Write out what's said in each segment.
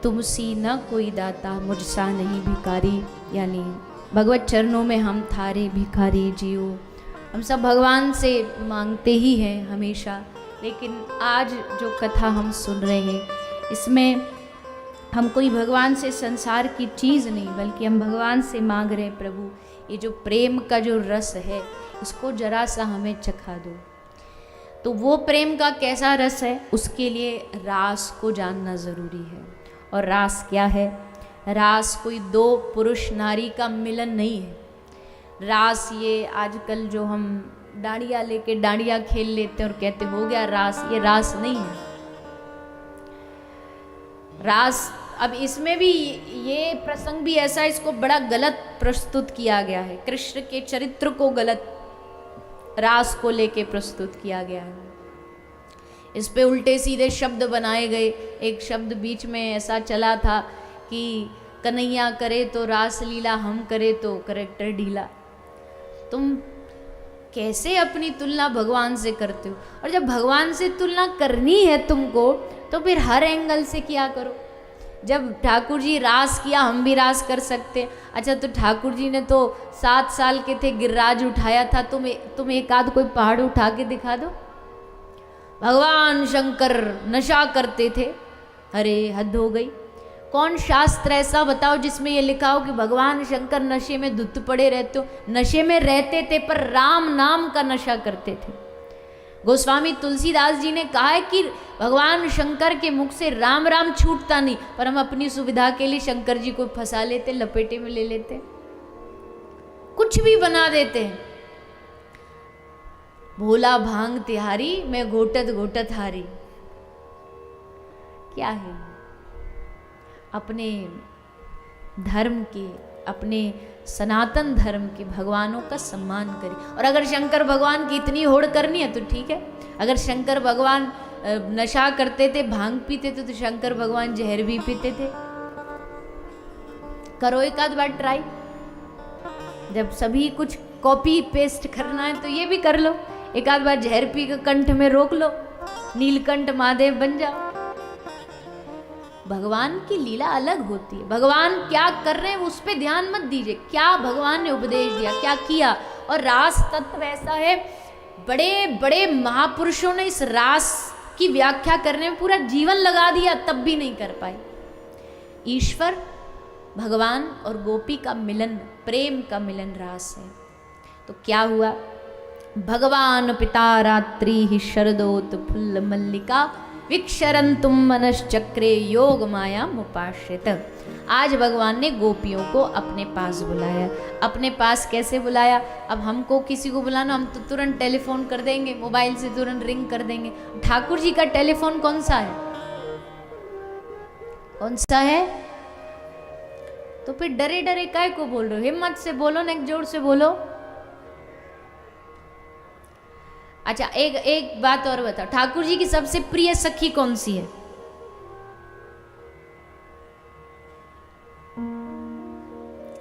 तुमसी न कोई दाता मुझसा नहीं भिखारी। यानी भगवत चरणों में हम थारे भिखारी जियो। हम सब भगवान से मांगते ही हैं हमेशा, लेकिन आज जो कथा हम सुन रहे हैं इसमें हम कोई भगवान से संसार की चीज़ नहीं, बल्कि हम भगवान से मांग रहे हैं, प्रभु ये जो प्रेम का जो रस है इसको जरा सा हमें चखा दो। तो वो प्रेम का कैसा रस है, उसके लिए रास को जानना ज़रूरी है। और रास क्या है? रास कोई दो पुरुष नारी का मिलन नहीं है। रास ये आजकल जो हम डांडिया लेके डांडिया खेल लेते हैं और कहते हो गया रास, ये रास नहीं है। रास, अब इसमें भी ये प्रसंग भी ऐसा, इसको बड़ा गलत प्रस्तुत किया गया है। कृष्ण के चरित्र को गलत रास को लेके प्रस्तुत किया गया है। इस पे उल्टे सीधे शब्द बनाए गए। एक शब्द बीच में ऐसा चला था कि कन्हैया करे तो रास लीला, हम करे तो करेक्टर ढीला। तुम कैसे अपनी तुलना भगवान से करते हो? और जब भगवान से तुलना करनी है तुमको तो फिर हर एंगल से किया करो। जब ठाकुर जी रास किया, हम भी रास कर सकते। अच्छा, तो ठाकुर जी ने तो 7 साल के थे गिरिराज उठाया था, तुम एक आध कोई पहाड़ उठा के दिखा दो। भगवान शंकर नशा करते थे। अरे हद हो गई। कौन शास्त्र ऐसा बताओ जिसमें ये लिखा हो कि भगवान शंकर नशे में धुत पड़े रहते हो? नशे में रहते थे पर राम नाम का नशा करते थे। गोस्वामी तुलसीदास जी ने कहा है कि भगवान शंकर के मुख से राम राम छूटता नहीं, पर हम अपनी सुविधा के लिए शंकर जी को फंसा लेते, लपेटे में ले लेते, कुछ भी बना देते हैं। भोला भांग तिहारी, मैं घोटत घोटत हारी। क्या है? अपने धर्म के, अपने सनातन धर्म के भगवानों का सम्मान करें। और अगर शंकर भगवान की इतनी होड़ करनी है तो ठीक है। अगर शंकर भगवान नशा करते थे, भांग पीते थे, तो शंकर भगवान जहर भी पीते थे। करो एक आध बार ट्राई। जब सभी कुछ कॉपी पेस्ट करना है तो ये भी कर लो। एक आध बार जहर पी के कंठ में रोक लो, नीलकंठ महादेव बन जाओ। भगवान की लीला अलग होती है। भगवान क्या कर रहे हैं उस पर ध्यान मत दीजिए, क्या भगवान ने उपदेश दिया, क्या किया। और रास तत्व ऐसा है, बड़े बड़े महापुरुषों ने इस रास की व्याख्या करने में पूरा जीवन लगा दिया, तब भी नहीं कर पाए। ईश्वर भगवान और गोपी का मिलन, प्रेम का मिलन रास है। तो क्या हुआ? भगवान पिता रात्रि ही शरदोत फुल्ल मल्लिका विक्षरंतुम मनश्चक्रे योग माया मुपाश्रित। आज भगवान ने गोपियों को अपने पास बुलाया। अपने पास कैसे बुलाया? अब हमको किसी को बुलाना, हम तो तुरंत टेलीफोन कर देंगे, मोबाइल से तुरंत रिंग कर देंगे। ठाकुर जी का टेलीफोन कौन सा है? कौन सा है? तो फिर डरे डरे काय को बोल रहे हो? हिम्मत से बोलो ना, एक जोर से बोलो। अच्छा, एक बात और बताओ, ठाकुर जी की सबसे प्रिय सखी कौन सी है?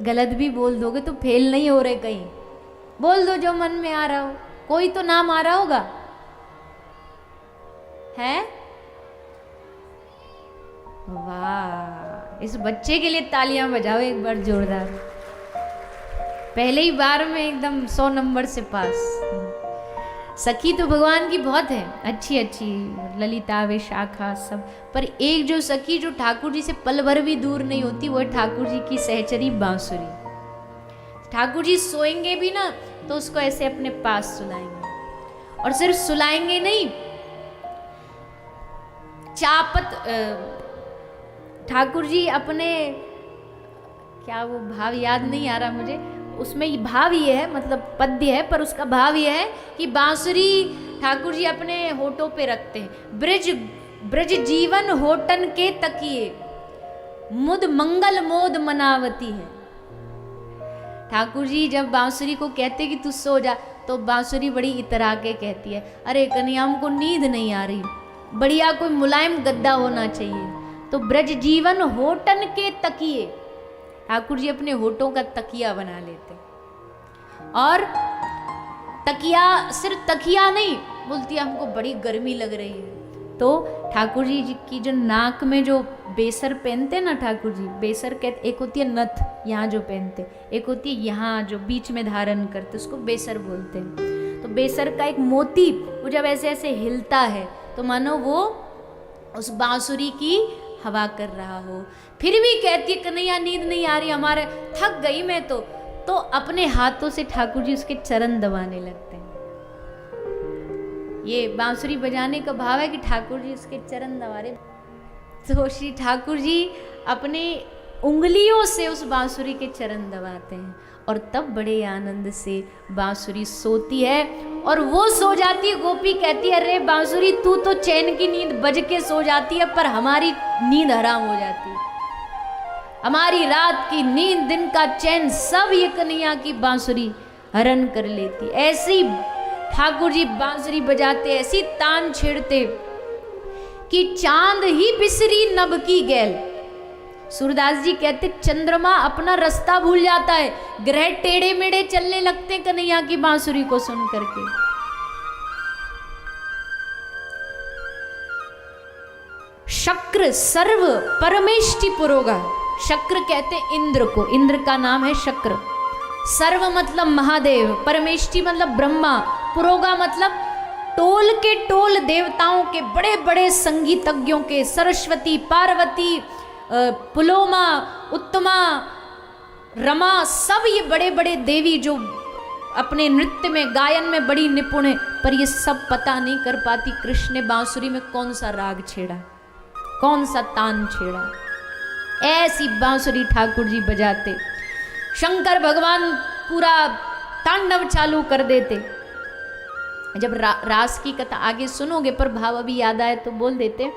गलत भी बोल दोगे तो फेल नहीं हो रहे कहीं। बोल दो जो मन में आ रहा हो। कोई तो नाम आ रहा होगा, है? वाह, इस बच्चे के लिए तालियां बजाओ एक बार जोरदार। पहले ही बार में एकदम 100 नंबर से पास। सखी तो भगवान की बहुत है, अच्छी अच्छी, ललिता विशाखा सब, पर एक जो सखी जो ठाकुर जी से पल भर भी दूर नहीं होती, वो ठाकुर जी की सहचरी बांसुरी। ठाकुर जी सोएंगे भी ना तो उसको ऐसे अपने पास सुलाएंगे। और सिर्फ सुलाएंगे नहीं, चापत ठाकुर जी अपने, क्या वो भाव याद नहीं आ रहा मुझे, उसमें भाव ये है, मतलब पद्य है पर उसका भाव ये है कि बांसुरी ठाकुर जी अपने होठों पे रखते हैं। ब्रज जीवन होटन के तकिए मुद मंगल मोद मनावती है। ठाकुर जी जब बांसुरी को कहते कि तू सो जा, तो बांसुरी बड़ी इतरा के कहती है, अरे कन्हैया हमको नींद नहीं आ रही, बढ़िया कोई मुलायम गद्दा होना चाहिए। तो ब्रज जीवन होटन के तकिए, ठाकुर जी अपने होठों का तकिया बना लेते। और तकिया सिर्फ तकिया नहीं, बोलती है हमको बड़ी गर्मी लग रही है, तो ठाकुर जी की जो नाक में जो बेसर पहनते हैं ना ठाकुर जी, बेसर कहते, एक होती है नथ यहाँ जो पहनते, एक होती है यहाँ जो बीच में धारण करते, उसको बेसर बोलते हैं। तो बेसर का एक मोती वो जब ऐसे ऐसे हिलता है तो मानो वो उस बांसुरी की हवा कर रहा हो। फिर भी कहती है कन्हैया नींद नहीं आ रही, हमारे थक गई मैं तो अपने हाथों से ठाकुर जी उसके चरण दबाने लगते हैं। ये बांसुरी बजाने का भाव है कि ठाकुर जी उसके चरण दबा रहे, तो श्री ठाकुर जी अपने उंगलियों से उस बांसुरी के चरण दबाते हैं और तब बड़े आनंद से बांसुरी सोती है और वो सो जाती है। गोपी कहती है अरे बांसुरी तू तो चैन की नींद बज के सो जाती है, पर हमारी नींद हराम हो जाती है, हमारी रात की नींद दिन का चैन सब ये कन्हैया की बांसुरी हरण कर लेती। ऐसी ठाकुर जी बांसुरी बजाते, ऐसी तान छेड़ते कि चांद ही बिसरी नभ की गैल। सूरदास जी कहते चंद्रमा अपना रास्ता भूल जाता है, ग्रह टेढ़े मेढ़े चलने लगते कन्हैया की बांसुरी को सुन करके। शक्र सर्व परमेष्टि पुरोगा, शक्र कहते इंद्र को, इंद्र का नाम है शक्र। सर्व मतलब महादेव, परमेष्टि मतलब ब्रह्मा, पुरोगा मतलब टोल के टोल देवताओं के, बड़े बड़े संगीतज्ञों के, सरस्वती, पार्वती, पुलोमा, उत्तमा, रमा, सब ये बड़े बड़े देवी जो अपने नृत्य में गायन में बड़ी निपुण है, पर ये सब पता नहीं कर पाती कृष्ण ने बांसुरी में कौन सा राग छेड़ा, कौन सा तान छेड़ा। ऐसी बांसुरी ठाकुर जी बजाते, शंकर भगवान पूरा तांडव चालू कर देते। जब रास की कथा आगे सुनोगे, पर भाव अभी याद आए तो बोल देते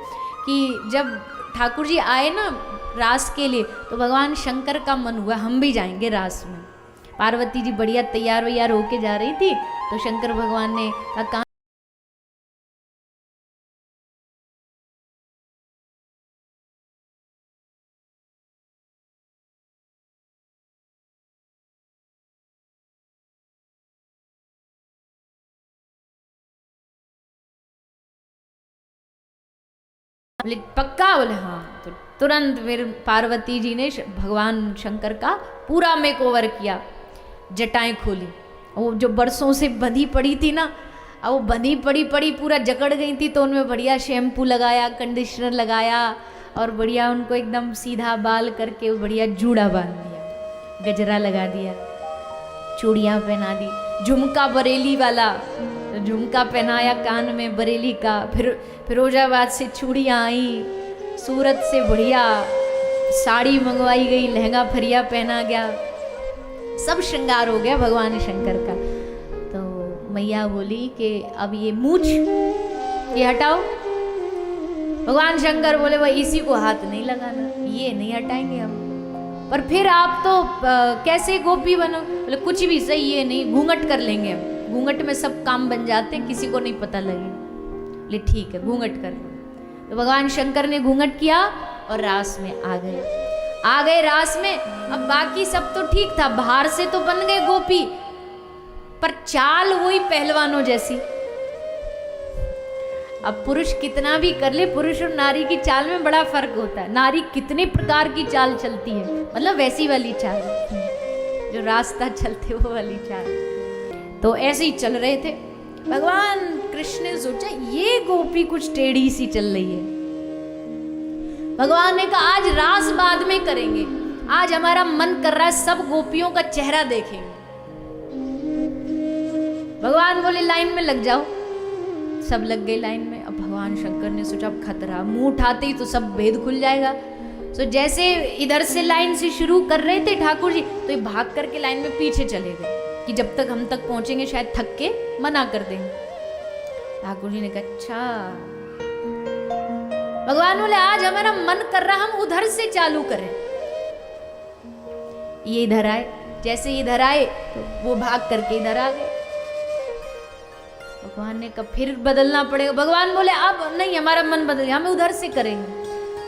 कि जब ठाकुर जी आए ना रास के लिए, तो भगवान शंकर का मन हुआ हम भी जाएंगे रास में। पार्वती जी बढ़िया तैयार वैयार होके जा रही थी, तो शंकर भगवान ने कहा बोले पक्का, बोले हाँ। तो तुरंत फिर पार्वती जी ने भगवान शंकर का पूरा मेकओवर किया, जटाएं खोली, वो जो बरसों से बंधी पड़ी थी ना, अब वो बंधी पड़ी पूरा जकड़ गई थी, तो उनमें बढ़िया शैम्पू लगाया, कंडीशनर लगाया और बढ़िया उनको एकदम सीधा बाल करके बढ़िया जूड़ा बांध दिया, गजरा लगा दिया, चूड़ियाँ पहना दी, झुमका बरेली वाला झुमका पहनाया कान में बरेली का, फिर फिरोजाबाद से चूड़ियाँ आई, सूरत से बढ़िया साड़ी मंगवाई गई, लहंगा फरिया पहना गया, सब श्रृंगार हो गया भगवान शंकर का। तो मैया बोली कि अब ये मूछ ये हटाओ। भगवान शंकर बोले भाई इसी को हाथ नहीं लगाना, ये नहीं हटाएंगे हम। पर फिर आप तो कैसे गोपी बनो? बोले कुछ भी सही, ये नहीं, घूंघट कर लेंगे हम, घूंघट में सब काम बन जाते हैं, किसी को नहीं पता लगे। बोले ठीक है घूंघट कर लो। तो भगवान शंकर ने घूंघट किया और रास में आ गए रास में। अब बाकी सब तो ठीक था, बाहर से तो बन गए गोपी, पर चाल वही पहलवानों जैसी। अब पुरुष कितना भी कर ले, पुरुष और नारी की चाल में बड़ा फर्क होता है। नारी कितने प्रकार की चाल चलती है, मतलब वैसी वाली चाल जो रास्ता चलते वो वाली चाल। तो ऐसे ही चल रहे थे। भगवान कृष्ण ने सोचा ये गोपी कुछ टेढ़ी सी चल रही है। भगवान ने कहा आज रास बाद में करेंगे, आज हमारा मन कर रहा है सब गोपियों का चेहरा देखेंगे। भगवान बोले लाइन में लग जाओ, सब लग गए लाइन में। अब भगवान शंकर ने सोचा अब खतरा, मुंह उठाते ही तो सब भेद खुल जाएगा। तो जैसे इधर से लाइन से शुरू कर रहे थे ठाकुर जी, तो ये भाग करके लाइन में पीछे चले गए कि जब तक हम तक पहुंचेंगे शायद थक के मना कर देंगे। ठाकुर जी ने कहा अच्छा। भगवान बोले आज हमारा मन कर रहा हम उधर से चालू करें। ये इधर आए, जैसे इधर आए तो वो भाग करके इधर आ गए। भगवान ने कहा फिर बदलना पड़ेगा। भगवान बोले अब नहीं, हमारा मन बदल गया, हम उधर से करेंगे।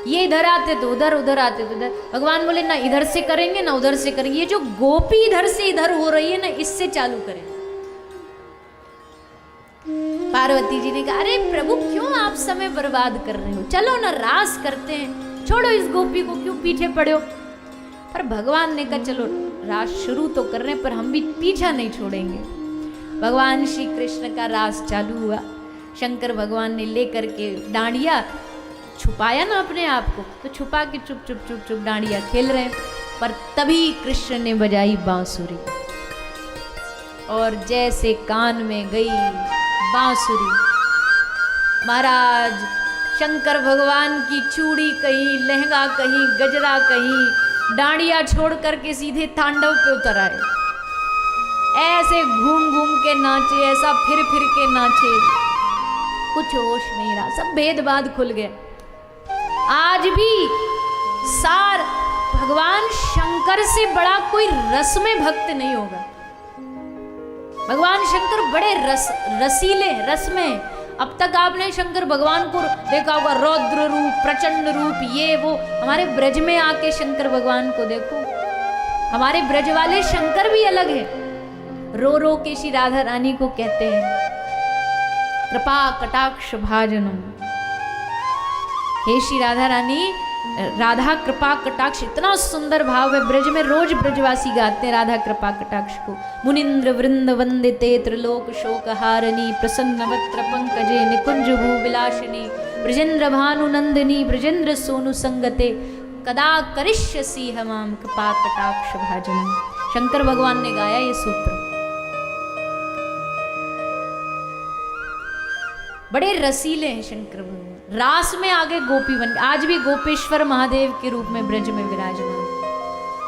ये इधर आते तो उधर, उधर आते तो उधर। भगवान बोले ना इधर से करेंगे ना उधर से करेंगे, ये जो गोपी इधर से इधर हो रही है ना, इससे चालू करें। पार्वती जी ने कहा, अरे प्रभु क्यों आप समय बर्बाद कर रहे हो, चलो ना रास करते हैं, छोड़ो इस गोपी को, क्यों पीछे पड़े हो। पर भगवान ने कहा चलो रास शुरू तो कर रहे हैं, पर हम भी पीछा नहीं छोड़ेंगे। भगवान श्री कृष्ण का रास चालू हुआ। शंकर भगवान ने लेकर के डांडिया छुपाया ना अपने आप को, तो छुपा के चुप चुप चुप चुप डांडिया खेल रहे हैं। पर तभी कृष्ण ने बजाई बांसुरी, और जैसे कान में गई बांसुरी, महाराज शंकर भगवान की चूड़ी कहीं, लहंगा कहीं, गजरा कहीं, डांडिया छोड़ करके सीधे तांडव पे उतर आए। ऐसे घूम घूम के नाचे, ऐसा फिर फिर के नाचे, कुछ होश नहीं रहा, सब भेदभाद खुल गए। आज भी सार भगवान शंकर से बड़ा कोई रस में भक्त नहीं होगा। भगवान शंकर बड़े रसीले रस में। अब तक आपने शंकर भगवान को देखा होगा रौद्र रूप, प्रचंड रूप, ये वो। हमारे ब्रज में आके शंकर भगवान को देखो, हमारे ब्रज वाले शंकर भी अलग है। रो रो के श्री राधा रानी को कहते हैं कृपा कटाक्ष भाजनम। हे श्री राधा रानी, राधा कृपा कटाक्ष, इतना सुंदर भाव है ब्रज में, रोज ब्रजवासी गाते हैं राधा कृपा कटाक्ष को। मुनिंद्र वृंद वंदिते त्रिलोक शोक हारिणी, प्रसन्न वक्त्र पंकजे निकुंज भू विलासिनी, ब्रजेंद्र भानु नंदिनी, ब्रजेंद्र सोनु संगते, कदा करिष्यसि हमाम कृपा कटाक्ष भाजनम। शंकर भगवान ने गाया ये सूत्र। बड़े रसीले हैं शंकर भगवान। रास में आगे गोपी बन, आज भी गोपेश्वर महादेव के रूप में ब्रज में विराजमान।